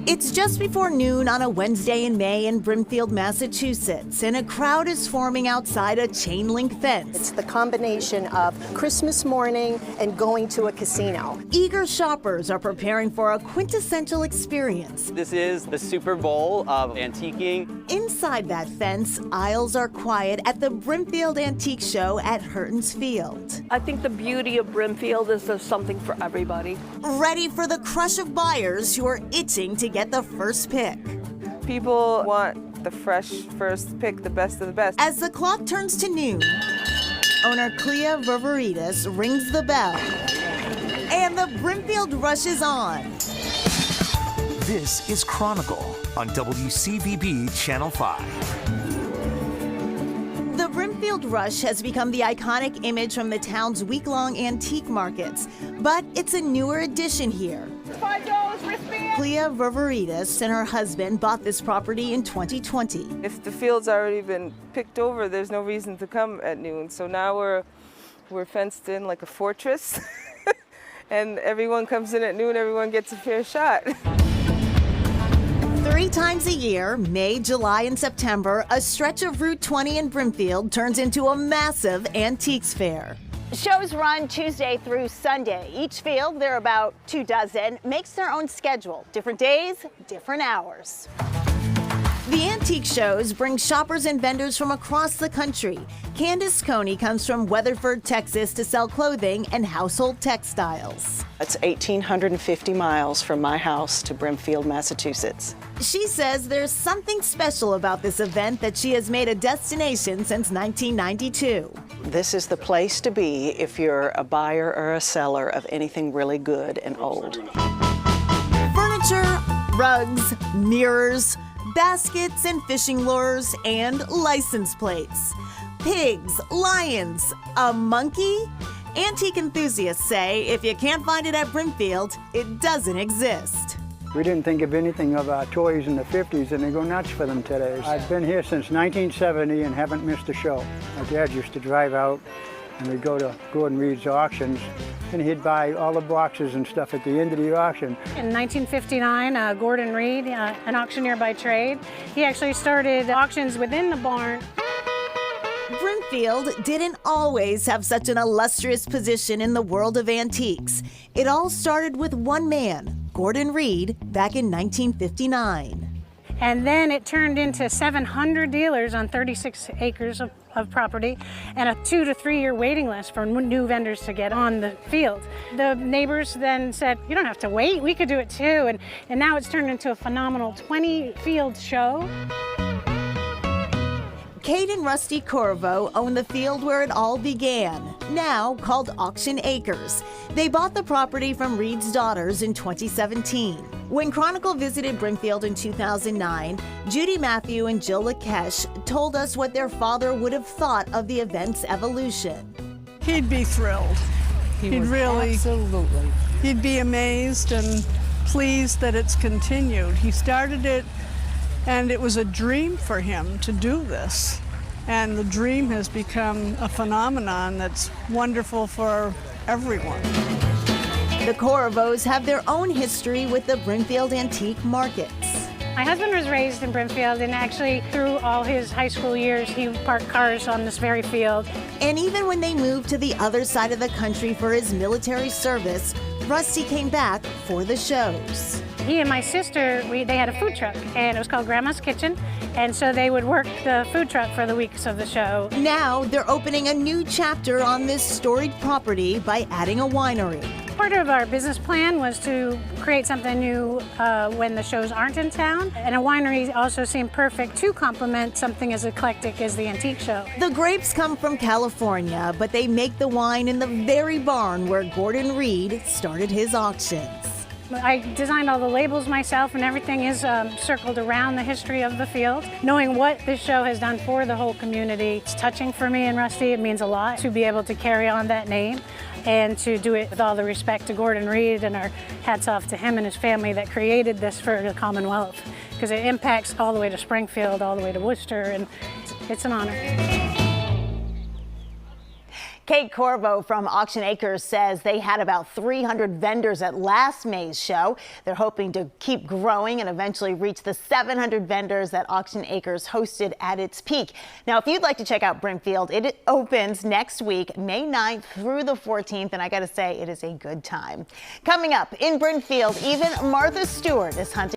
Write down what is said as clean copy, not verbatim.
It's just before noon on a Wednesday in May in Brimfield, Massachusetts, and a crowd is forming outside a chain-link fence. It's the combination of Christmas morning and going to a casino. Eager shoppers are preparing for a quintessential experience. This is the Super Bowl of antiquing. Inside that fence, aisles are quiet at the Brimfield Antique Show at Hurton's Field. I think the beauty of Brimfield is there's something for everybody. Ready for the crush of buyers who are itching to get the first pick. People want the fresh first pick, the best of the best. As the clock turns to noon, owner Clea Ververitas rings the bell, and the Brimfield Rush is on. This is Chronicle on WCVB Channel 5. The Brimfield Rush has become the iconic image from the town's week-long antique markets, but it's a newer addition here. $5 wristband. Clea Ververitas and her husband bought this property in 2020. If the field's already been picked over, there's no reason to come at noon. So now we're fenced in like a fortress, and everyone comes in at noon, everyone gets a fair shot. 3 times a year, May, July, and September, a stretch of Route 20 in Brimfield turns into a massive antiques fair. Shows run Tuesday through Sunday. Each field, there are about 24, makes their own schedule. Different days, different hours. The antique shows bring shoppers and vendors from across the country. Candace Coney comes from Weatherford, Texas to sell clothing and household textiles. It's 1,850 miles from my house to Brimfield, Massachusetts. She says there's something special about this event that she has made a destination since 1992. This is the place to be if you're a buyer or a seller of anything really good and old. Furniture, rugs, mirrors, baskets and fishing lures, and license plates. Pigs, lions, a monkey? Antique enthusiasts say if you can't find it at Brimfield, it doesn't exist. We didn't think of anything of our toys in the 50s, and they go nuts for them today. I've been here since 1970 and haven't missed a show. My dad used to drive out, and we'd go to Gordon Reed's auctions, and he'd buy all the boxes and stuff at the end of the auction. In 1959, Gordon Reed, an auctioneer by trade, he actually started auctions within the barn. Brimfield didn't always have such an illustrious position in the world of antiques. It all started with one man, Gordon Reed, back in 1959. And then it turned into 700 dealers on 36 acres of property and a 2 to 3 year waiting list for new vendors to get on the field. The neighbors then said, you don't have to wait, we could do it too. And now it's turned into a phenomenal 20 field show. Kate and Rusty Corvo own the field where it all began, now called Auction Acres. They bought the property from Reed's daughters in 2017. When Chronicle visited Brimfield in 2009, Judy Matthew and Jill Lakesh told us what their father would have thought of the event's evolution. He'd be thrilled. He'd really, absolutely. He'd be amazed and pleased that it's continued. He started it, and it was a dream for him to do this. And the dream has become a phenomenon that's wonderful for everyone. The Corvos have their own history with the Brimfield antique markets. My husband was raised in Brimfield, and actually through all his high school years, he parked cars on this very field. And even when they moved to the other side of the country for his military service, Rusty came back for the shows. He and my sister, they had a food truck, and it was called Grandma's Kitchen, and so they would work the food truck for the weeks of the show. Now they're opening a new chapter on this storied property by adding a winery. Part of our business plan was to create something new when the shows aren't in town, and a winery also seemed perfect to complement something as eclectic as the antique show. The grapes come from California, but they make the wine in the very barn where Gordon Reed started his auctions. I designed all the labels myself, and everything is circled around the history of the field. Knowing what this show has done for the whole community, it's touching for me and Rusty. It means a lot to be able to carry on that name and to do it with all the respect to Gordon Reed, and our hats off to him and his family that created this for the Commonwealth, because it impacts all the way to Springfield, all the way to Worcester, and it's an honor. Kate Corvo from Auction Acres says they had about 300 vendors at last May's show. They're hoping to keep growing and eventually reach the 700 vendors that Auction Acres hosted at its peak. Now, if you'd like to check out Brimfield, it opens next week, May 9th through the 14th, and I gotta say, it is a good time. Coming up in Brimfield, even Martha Stewart is hunting